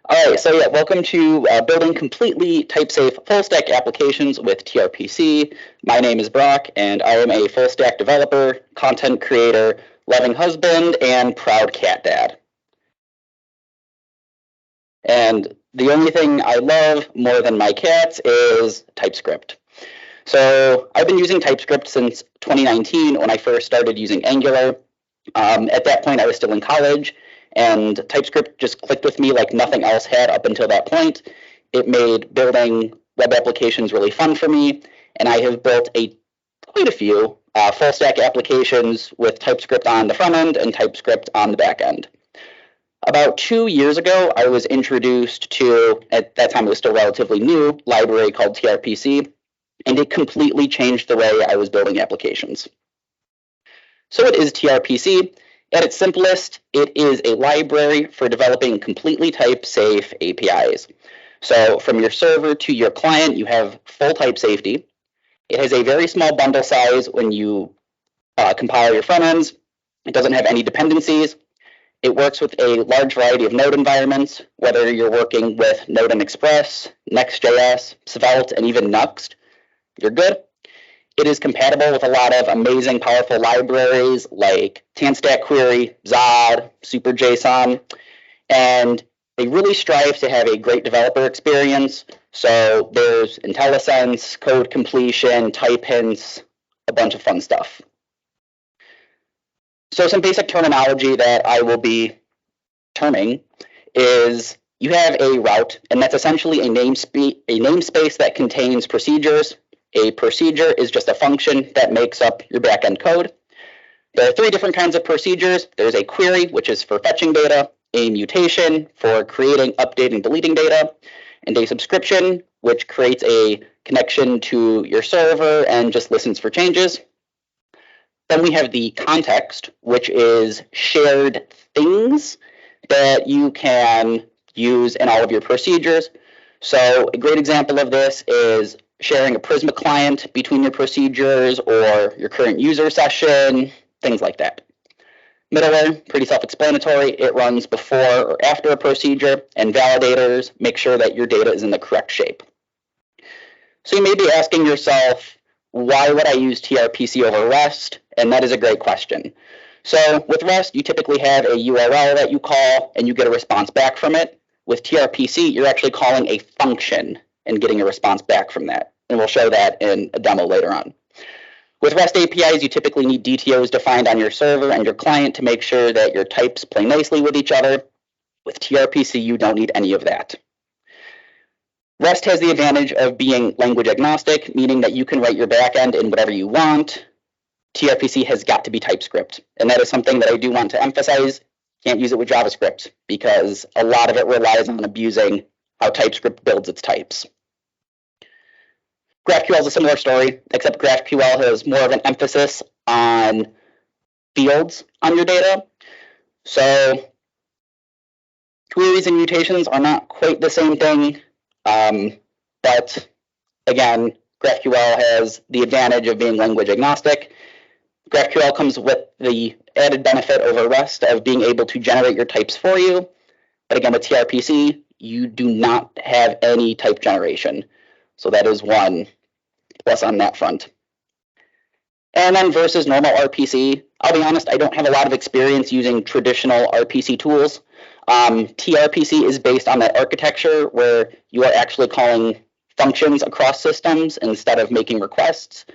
All right, so yeah, welcome to building completely type-safe full-stack applications with tRPC. My name is Brock, and I am a full-stack developer, content creator, loving husband, and proud cat dad. And the only thing I love more than my cats is TypeScript. So I've been using TypeScript since 2019 when I first started using Angular. At that point, I was still in college, and TypeScript just clicked with me like nothing else had up until that point. It made building web applications really fun for me, and I have built quite a few full-stack applications with TypeScript on the front end and TypeScript on the back end. About 2 years ago, I was introduced to, at that time it was still relatively new, library called tRPC, and it completely changed the way I was building applications. So what is tRPC? At its simplest, it is a library for developing completely type-safe APIs. So from your server to your client, you have full type safety. It has a very small bundle size when you compile your front ends. It doesn't have any dependencies. It works with a large variety of node environments, whether you're working with Node and Express, Next.js, Svelte, and even Nuxt, you're good. It is compatible with a lot of amazing, powerful libraries like TanStack Query, Zod, SuperJSON, and they really strive to have a great developer experience. So there's IntelliSense, code completion, type hints, a bunch of fun stuff. So some basic terminology that I will be terming is you have a route, and that's essentially a namespace that contains procedures. A procedure is just a function that makes up your backend code. There are 3 different kinds of procedures. There's a query, which is for fetching data, a mutation for creating, updating, deleting data, and a subscription, which creates a connection to your server and just listens for changes. Then we have the context, which is shared things that you can use in all of your procedures. So a great example of this is sharing a Prisma client between your procedures or your current user session, things like that. Middleware, pretty self-explanatory. It runs before or after a procedure, and validators make sure that your data is in the correct shape. So you may be asking yourself, why would I use tRPC over REST? And that is a great question. So with REST, you typically have a URL that you call, and you get a response back from it. With tRPC, you're actually calling a function and getting a response back from that. And we'll show that in a demo later on. With REST APIs, you typically need DTOs defined on your server and your client to make sure that your types play nicely with each other. With tRPC, you don't need any of that. REST has the advantage of being language agnostic, meaning that you can write your backend in whatever you want. tRPC has got to be TypeScript. And that is something that I do want to emphasize. Can't use it with JavaScript because a lot of it relies on abusing how TypeScript builds its types. GraphQL is a similar story, except GraphQL has more of an emphasis on fields on your data. So queries and mutations are not quite the same thing, but again, GraphQL has the advantage of being language agnostic. GraphQL comes with the added benefit over REST of being able to generate your types for you. But again, with tRPC, you do not have any type generation. So that is one plus on that front. And then versus normal RPC, I'll be honest, I don't have a lot of experience using traditional RPC tools. tRPC is based on that architecture where you are actually calling functions across systems instead of making requests.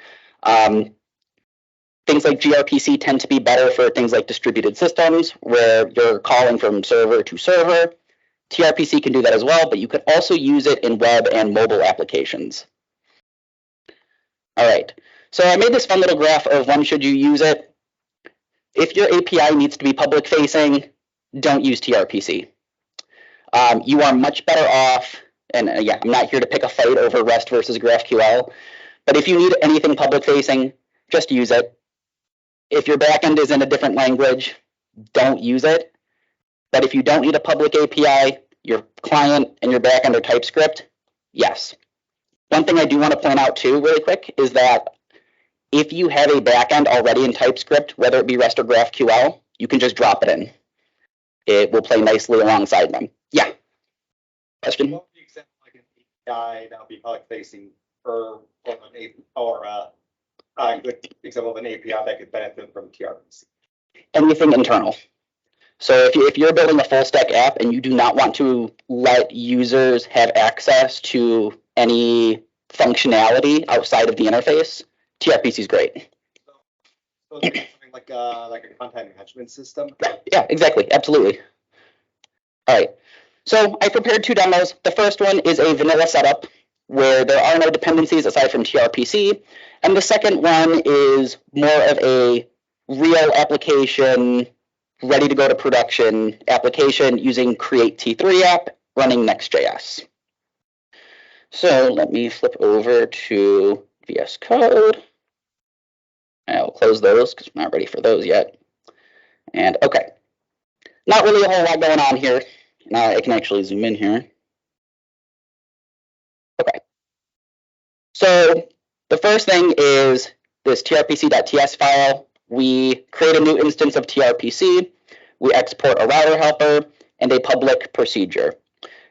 Things like gRPC tend to be better for things like distributed systems where you're calling from server to server. tRPC can do that as well, but you could also use it in web and mobile applications. All right, so I made this fun little graph of when should you use it. If your API needs to be public facing, don't use tRPC. You are much better off, and yeah, I'm not here to pick a fight over REST versus GraphQL, but if you need anything public facing, just use it. If your backend is in a different language, don't use it. But if you don't need a public API, your client and your backend are TypeScript, yes. One thing I do want to point out too, really quick, is that if you have a backend already in TypeScript, whether it be REST or GraphQL, you can just drop it in. It will play nicely alongside them. Yeah. Question? What would be example like an API that would be public facing or a good example of an API that could benefit from tRPC? Anything internal. So if you're building a full stack app and you do not want to let users have access to any functionality outside of the interface, tRPC is great. So something like a content management system? Yeah, exactly. Absolutely. All right. So I prepared 2 demos. The first one is a vanilla setup where there are no dependencies aside from tRPC. And the second one is more of a real application, ready to go to production application using Create T3 app running Next.js. So let me flip over to VS Code. I'll close those because I'm not ready for those yet. And okay, not really a whole lot going on here. Now I can actually zoom in here. Okay. So the first thing is this trpc.ts file. We create a new instance of tRPC. We export a router helper and a public procedure.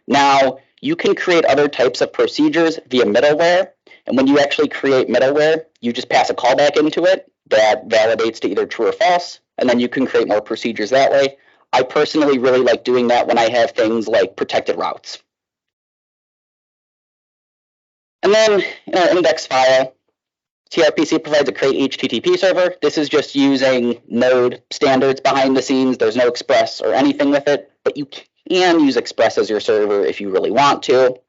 Now, you can create other types of procedures via middleware. And when you actually create middleware, you just pass a callback into it that validates to either true or false. And then you can create more procedures that way. I personally really like doing that when I have things like protected routes. And then in our index file, tRPC provides a create HTTP server. This is just using Node standards behind the scenes. There's no Express or anything with it, but you can use Express as your server if you really want to.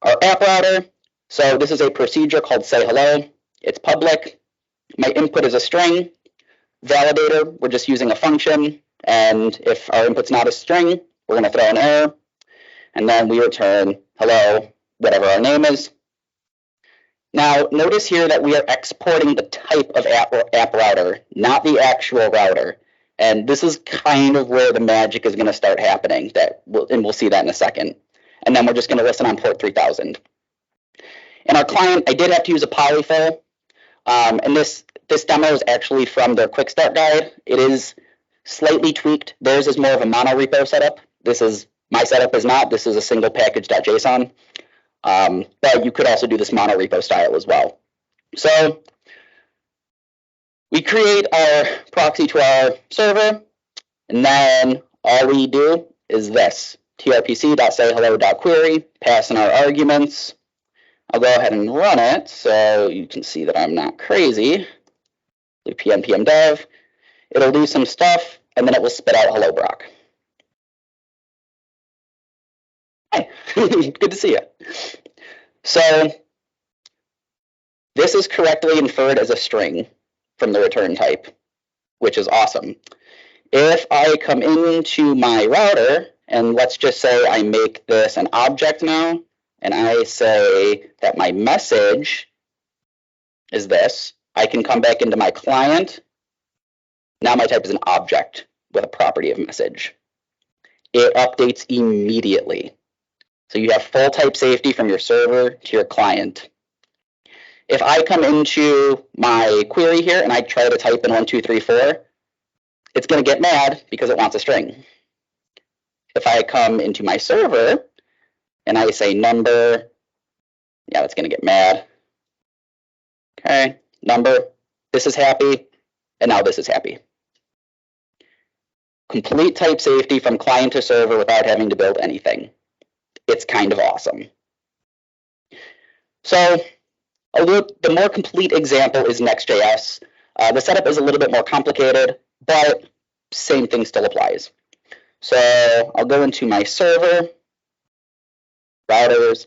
Our app router. So this is a procedure called say hello. It's public. My input is a string. Validator, we're just using a function. And if our input's not a string, we're going to throw an error. And then we return hello, whatever our name is. Now, notice here that we are exporting the type of app router, not the actual router. And this is kind of where the magic is going to start happening, and we'll see that in a second. And then we're just going to listen on port 3000. In our client, I did have to use a polyfill. And this demo is actually from their quick start guide. It is slightly tweaked. Theirs is more of a monorepo setup. My setup is not. This is a single package.json. But you could also do this monorepo style as well. So we create our proxy to our server, and then all we do is this, trpc.sayhello.query, pass in our arguments. I'll go ahead and run it so you can see that I'm not crazy. pm dev. It'll do some stuff, and then it will spit out hello, Brock. Hi, good to see you. So this is correctly inferred as a string from the return type, which is awesome. If I come into my router, and let's just say I make this an object now, and I say that my message is this, I can come back into my client. Now my type is an object with a property of message. It updates immediately. So you have full type safety from your server to your client. If I come into my query here and I try to type in 1, 2, 3, 4, it's going to get mad because it wants a string. If I come into my server and I say number, yeah, it's going to get mad. Okay, number, this is happy, and now this is happy. Complete type safety from client to server without having to build anything. It's kind of awesome. So the more complete example is Next.js. The setup is a little bit more complicated, but same thing still applies. So I'll go into my server, routers.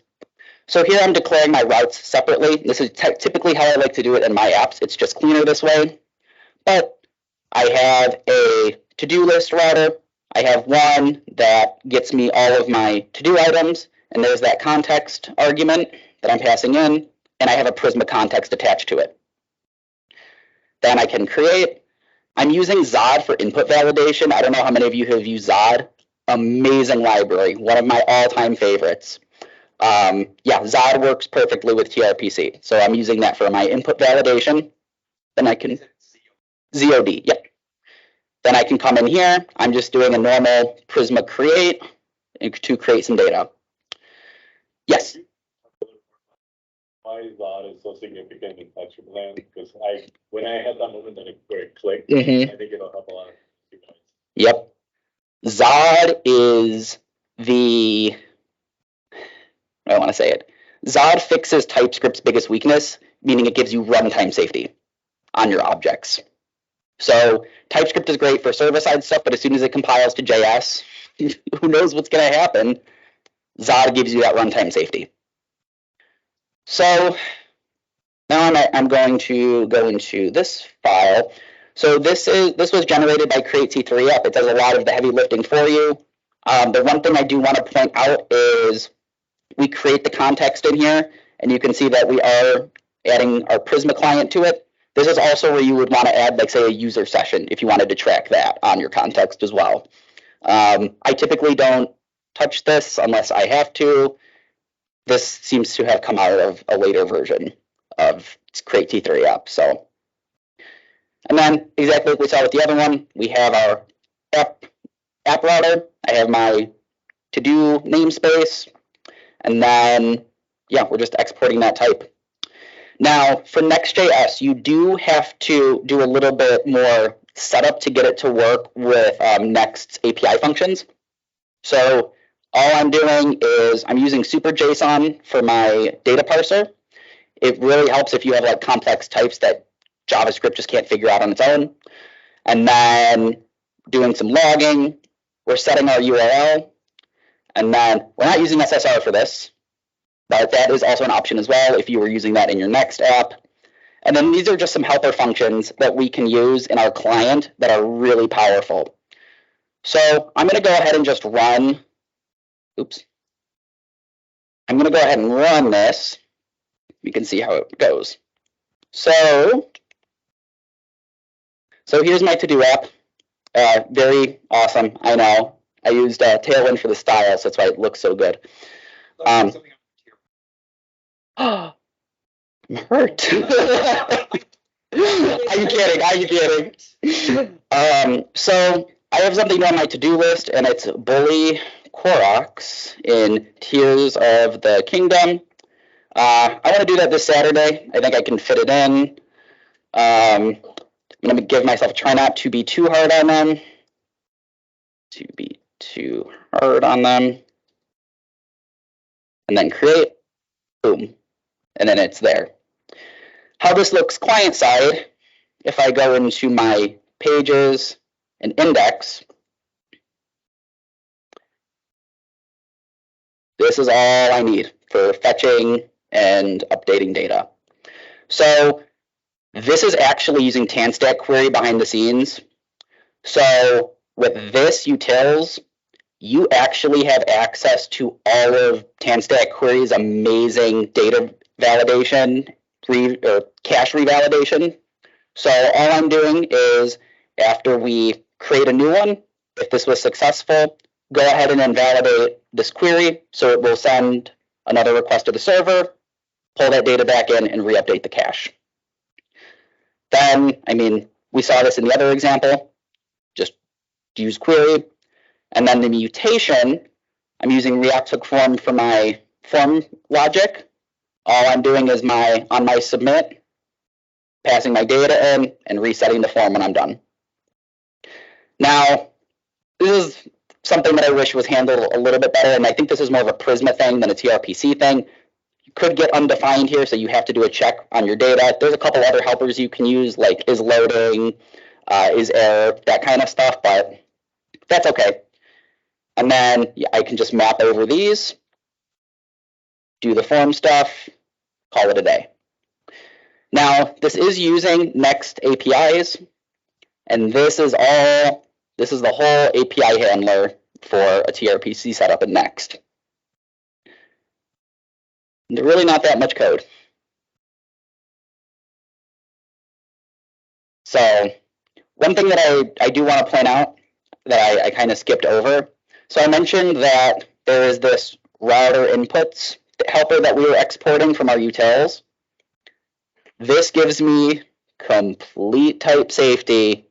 So here I'm declaring my routes separately. This is typically how I like to do it in my apps. It's just cleaner this way. But I have a to-do list router. I have one that gets me all of my to-do items, and there's that context argument that I'm passing in, and I have a Prisma context attached to it. Then I can create. I'm using Zod for input validation. I don't know how many of you have used Zod. Amazing library, one of my all-time favorites. Yeah, Zod works perfectly with tRPC, so I'm using that for my input validation. Then I can ZOD, yep. Then I can come in here. I'm just doing a normal Prisma create. to create some data. Yes. Why Zod is so significant in TypeScript land? Because when I had that moment that where it clicked, Mm-hmm. I think it'll help a lot. Yep. Zod is the, I want to say it. Zod fixes TypeScript's biggest weakness, meaning it gives you runtime safety on your objects. So TypeScript is great for server-side stuff, but as soon as it compiles to JS, who knows what's going to happen? Zod gives you that runtime safety. So now I'm going to go into this file. So this was generated by Create C3 Up. It does a lot of the heavy lifting for you. The one thing I do want to point out is we create the context in here, and you can see that we are adding our Prisma client to it. This is also where you would want to add, like, say, a user session if you wanted to track that on your context as well. I typically don't touch this unless I have to. This seems to have come out of a later version of Create T3 Up. So, and then exactly like we saw with the other one, we have our app router. I have my to-do namespace, and then yeah, we're just exporting that type. Now for Next.js, you do have to do a little bit more setup to get it to work with Next's API functions. So all I'm doing is I'm using SuperJSON for my data parser. It really helps if you have like complex types that JavaScript just can't figure out on its own. And then doing some logging, we're setting our URL, and then we're not using SSR for this, but that is also an option as well if you were using that in your Next app. And then these are just some helper functions that we can use in our client that are really powerful. So I'm going to go ahead and just run, I'm going to go ahead and run this. You can see how it goes. So here's my to-do app. Very awesome, I know. I used Tailwind for the style, so that's why it looks so good. I'm hurt. Are you kidding? So I have something on my to-do list, and it's bully Koroks in Tears of the Kingdom. I want to do that this Saturday. I think I can fit it in. I'm going to give myself a try not to be too hard on them. And then create. Boom. And then it's there. How this looks client side, if I go into my pages and index, this is all I need for fetching and updating data. So this is actually using TanStack query behind the scenes. So with this utils, you actually have access to all of TanStack query's amazing data validation or cache revalidation. So all I'm doing is after we create a new one, if this was successful, go ahead and invalidate this query. So it will send another request to the server, pull that data back in, and re-update the cache. Then, we saw this in the other example, just use query. And then the mutation, I'm using React hook form for my form logic. All I'm doing is on my submit, passing my data in and resetting the form when I'm done. Now, this is something that I wish was handled a little bit better, and I think this is more of a Prisma thing than a tRPC thing. You could get undefined here, so you have to do a check on your data. There's a couple other helpers you can use, like is loading, is error, that kind of stuff, but that's okay. And then I can just map over these, do the form stuff, call it a day. Now, this is using Next APIs, and this is the whole API handler for a tRPC setup in Next. They're really not that much code. So one thing that I do want to point out that I kind of skipped over. So I mentioned that there is this router inputs helper that we were exporting from our utils. This gives me complete type safety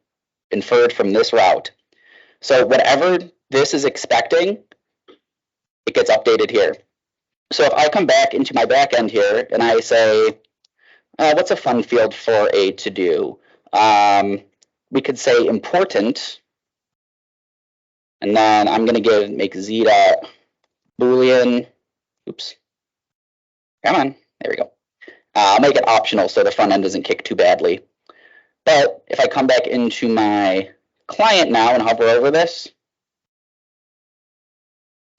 inferred from this route. So whatever this is expecting, it gets updated here. So if I come back into my back end here and I say, what's a fun field for a to-do? We could say important, and then I'm going to make z dot boolean. Oops. Come on. There we go. I'll make it optional so the front end doesn't kick too badly. But if I come back into my client now and hover over this,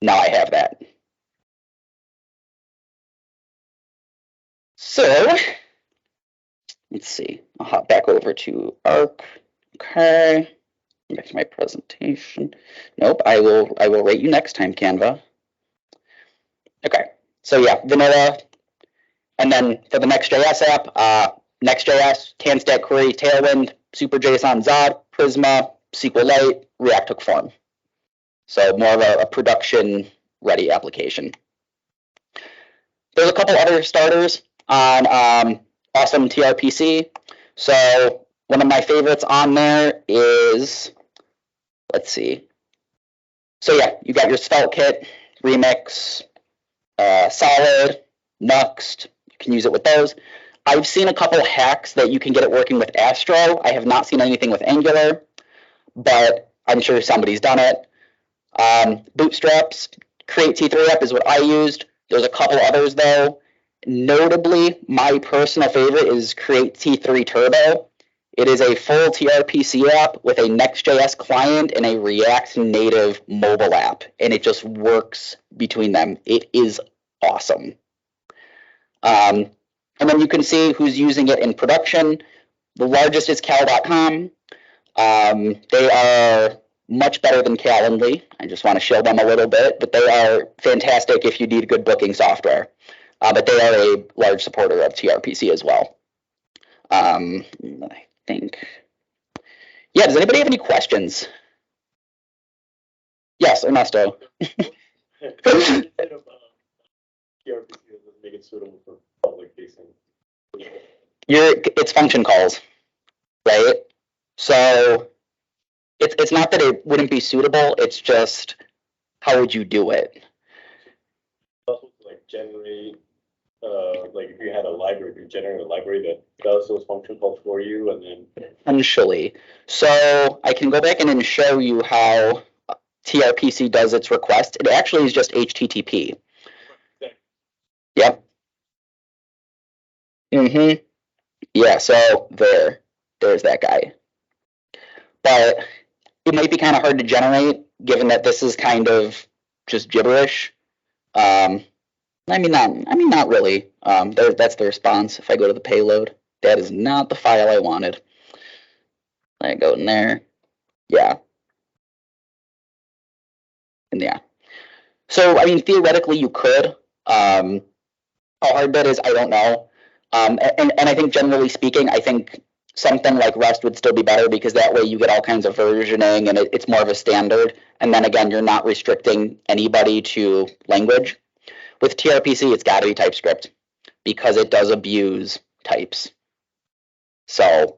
now I have that. So let's see. I'll hop back over to Arc. Okay. Back to my presentation. Nope. I will rate you next time, Canva. Okay. So yeah, vanilla. And then for the Next.js app, Next.js, CanStack Query, Tailwind, SuperJSON, Zod, Prisma, SQLite, React Hook Form. So more of a production-ready application. There's a couple other starters on awesome tRPC. So one of my favorites on there is, let's see. So yeah, you got your Svelte kit, Remix, Solid, Nuxt. You can use it with those. I've seen a couple hacks that you can get it working with Astro. I have not seen anything with Angular, but I'm sure somebody's done it. Bootstraps, Create T3 app is what I used. There's a couple others though. Notably, my personal favorite is Create T3 Turbo. It is a full tRPC app with a Next.js client and a React Native mobile app, and it just works between them. It is awesome. And then you can see who's using it in production. The largest is cal.com. They are much better than Calendly. I just want to show them a little bit, but they are fantastic if you need good booking software. But they are a large supporter of tRPC as well. I think. Yeah, does anybody have any questions? Yes, Ernesto. tRPC doesn't make it suitable for public facing. It's function calls, right? So it's not that it wouldn't be suitable, it's just how would you do it? Also, like generate, like if you had a library, you generate a library that does those function calls for you, and then Essentially. So I can go back in and show you how tRPC does its request. It actually is just HTTP. Yep. Yeah, so there's that guy. But it might be kind of hard to generate, given that this is kind of just gibberish. Not really. That's the response. If I go to the payload, that is not the file I wanted. I go in there. Yeah. And yeah. So, I mean, theoretically, you could. How hard that is, I don't know. And I think generally speaking, I think something like Rust would still be better because that way you get all kinds of versioning and it's more of a standard. And then again, you're not restricting anybody to language. With tRPC, it's got to be TypeScript because it does abuse types. So,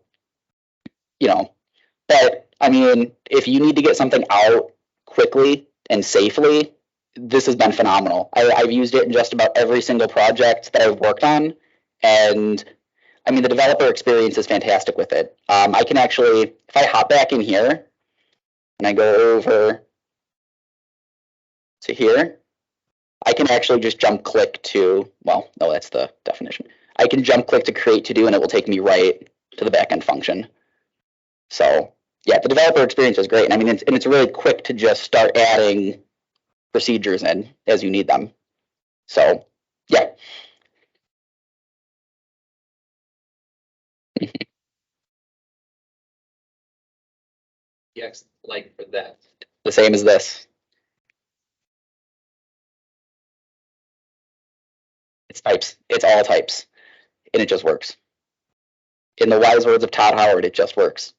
but I mean, if you need to get something out quickly and safely, this has been phenomenal. I've used it in just about every single project that I've worked on. And I mean, the developer experience is fantastic with it. I can actually, if I hop back in here and I go over to here, I can actually just jump click to, well, no, that's the definition. I can jump click to create to do, and it will take me right to the backend function. So yeah, the developer experience is great. And I mean, it's really quick to just start adding procedures in as you need them. So yeah. Yes, like for that. The same as this. It's types. It's all types. And it just works. In the wise words of Todd Howard, it just works.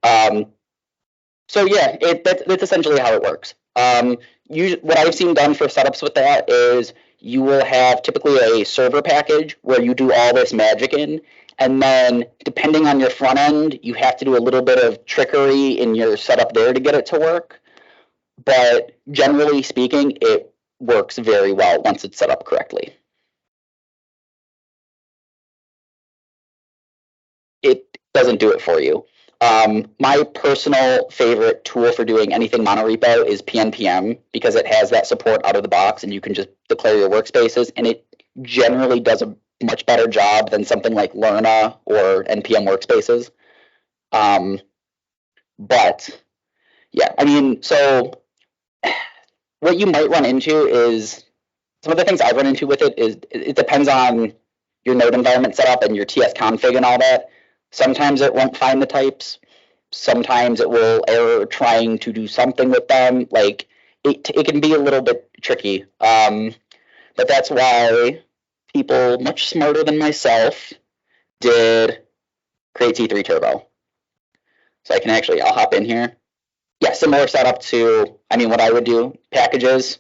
So yeah, that's essentially how it works. What I've seen done for setups with that is you will have typically a server package where you do all this magic in, and then depending on your front end, you have to do a little bit of trickery in your setup there to get it to work. But generally speaking, it works very well once it's set up correctly. It doesn't do it for you. My personal favorite tool for doing anything monorepo is PNPM because it has that support out of the box and you can just declare your workspaces, and it generally does a much better job than something like Lerna or NPM workspaces. But yeah, I mean, so what you might run into is some of the things I've run into with it is it depends on your node environment setup and your TS config and all that. Sometimes it won't find the types. Sometimes it will error trying to do something with them. Like it can be a little bit tricky. But that's why people much smarter than myself did create T3 Turbo. So I can actually, I'll hop in here. Yeah, similar setup to, I mean, what I would do, packages.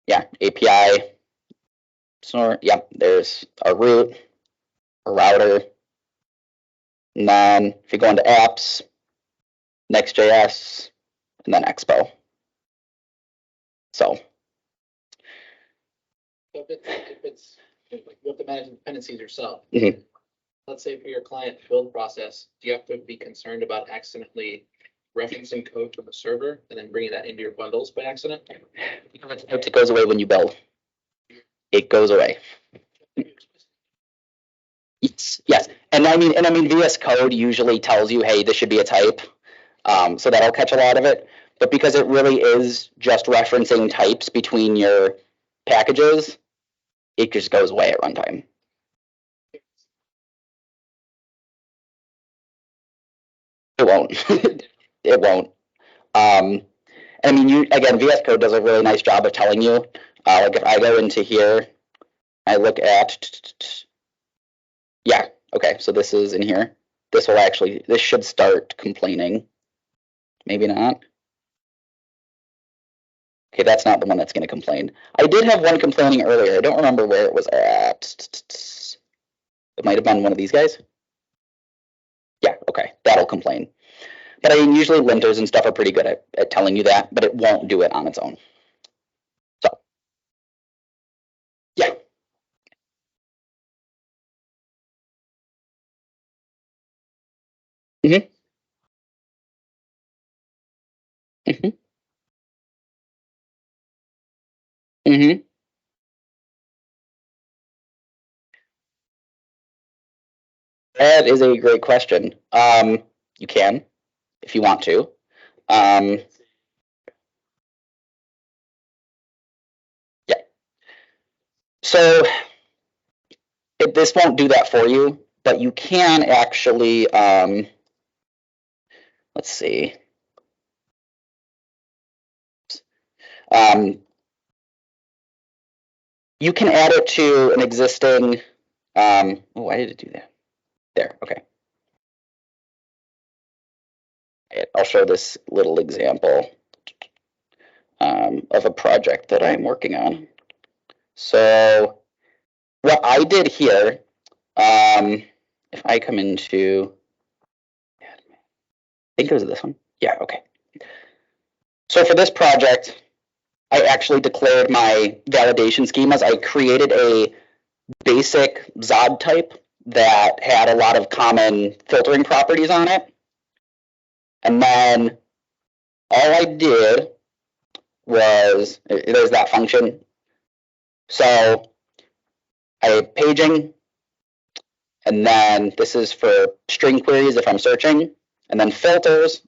Yeah, API. So, yeah, there's our root, a router. And then if you go into apps, Next.js, and then Expo. So. If it's like you have to manage dependencies yourself. Mhm. Let's say for your client build process, do you have to be concerned about accidentally referencing code from the server and then bringing that into your bundles by accident? It goes away when you build. It goes away. Yes, and I mean, VS Code usually tells you, hey, this should be a type, so that'll catch a lot of it. But because it really is just referencing types between your packages, it just goes away at runtime. It won't. It won't. I mean, again, VS Code does a really nice job of telling you. Like if I go into here, I look at, yeah, okay, so this is in here. This should start complaining. Maybe not. Okay, that's not the one that's going to complain. I did have one complaining earlier. I don't remember where it was at. It might have been one of these guys. Yeah, okay, that'll complain. But I mean, usually linters and stuff are pretty good at telling you that, but it won't do it on its own. So, yeah. Mm-hmm. Mm-hmm. Mm-hmm. That is a great question. You can, if you want to. Yeah. So this won't do that for you, but you can actually, let's see. You can add it to an existing, why did it do that? There, okay. I'll show this little example of a project that I'm working on. So what I did here, if I come into, I think it was this one. Yeah, okay. So for this project, I actually declared my validation schemas. I created a basic Zod type that had a lot of common filtering properties on it. And then all I did was, there's that function. So I had paging, and then this is for string queries if I'm searching, and then filters.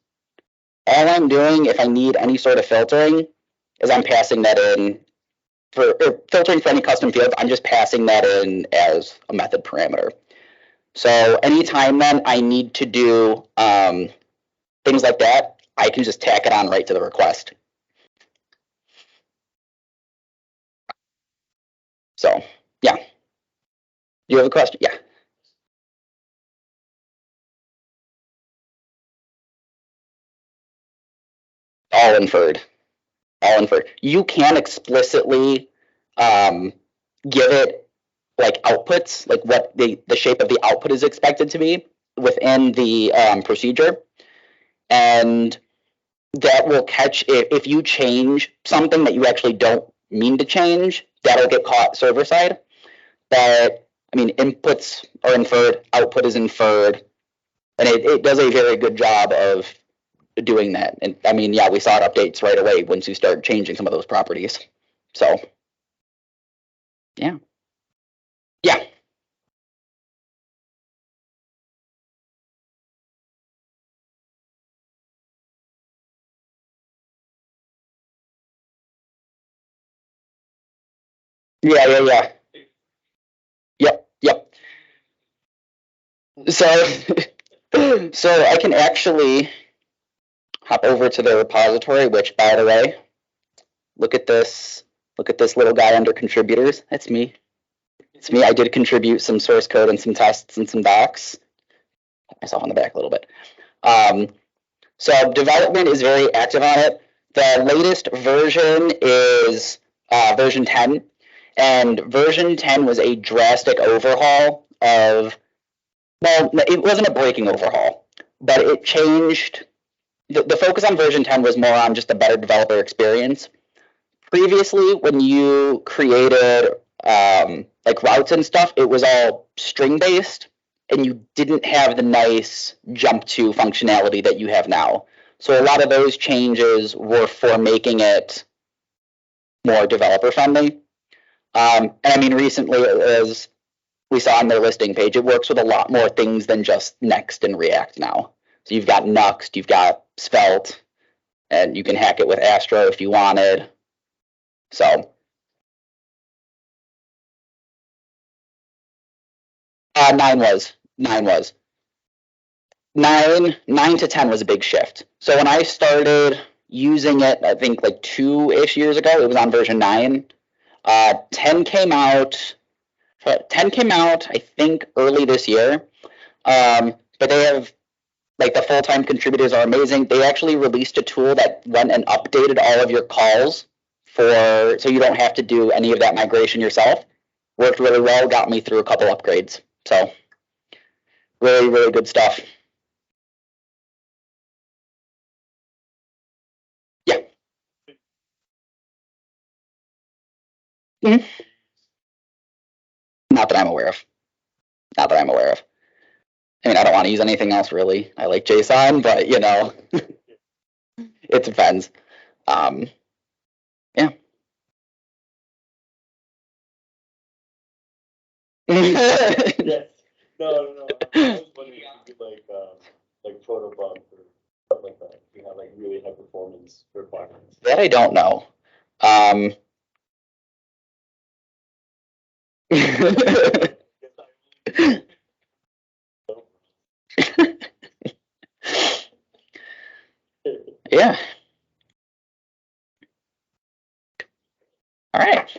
All I'm doing if I need any sort of filtering is I'm passing that in for filtering for any custom fields. I'm just passing that in as a method parameter. So anytime then I need to do things like that, I can just tack it on right to the request. So yeah. You have a question? Yeah. All inferred. All inferred. You can explicitly give it like outputs, like what the shape of the output is expected to be within the procedure. And that will catch if you change something that you actually don't mean to change, that'll get caught server side. But I mean, inputs are inferred, output is inferred, and it does a very good job of doing that. And I mean, yeah, we saw it updates right away once you start changing some of those properties. So, yeah. Yeah. Yeah. Yep. So, so I can actually hop over to the repository, which, by the way, look at this little guy under contributors. That's me. It's me. I did contribute some source code and some tests and some docs. Pat myself on the back a little bit. So development is very active on it. The latest version is version 10, and version 10 was a drastic overhaul of, well, it wasn't a breaking overhaul, but it changed. The focus on version 10 was more on just a better developer experience. Previously, when you created like routes and stuff, it was all string based, and you didn't have the nice jump to functionality that you have now. So a lot of those changes were for making it more developer friendly. And I mean, recently, as we saw on their listing page, it works with a lot more things than just Next and React now. So you've got Nuxt, you've got Svelte, and you can hack it with Astro if you wanted. So 9 was 9 to 10 was a big shift. So when I started using it, I think like 2-ish years ago, it was on version 9. 10 came out. I think early this year. But they have, like, the full-time contributors are amazing. They actually released a tool that went and updated all of your calls so you don't have to do any of that migration yourself. Worked really well, got me through a couple upgrades. So really, really good stuff. Yeah. Mhm. Not that I'm aware of. I mean, I don't want to use anything else really. I like JSON, but you know, it depends. Yeah. Yes. No. I was wondering if you could like protobuf or stuff like that. You have like really high performance requirements. That I don't know. Yeah. All right.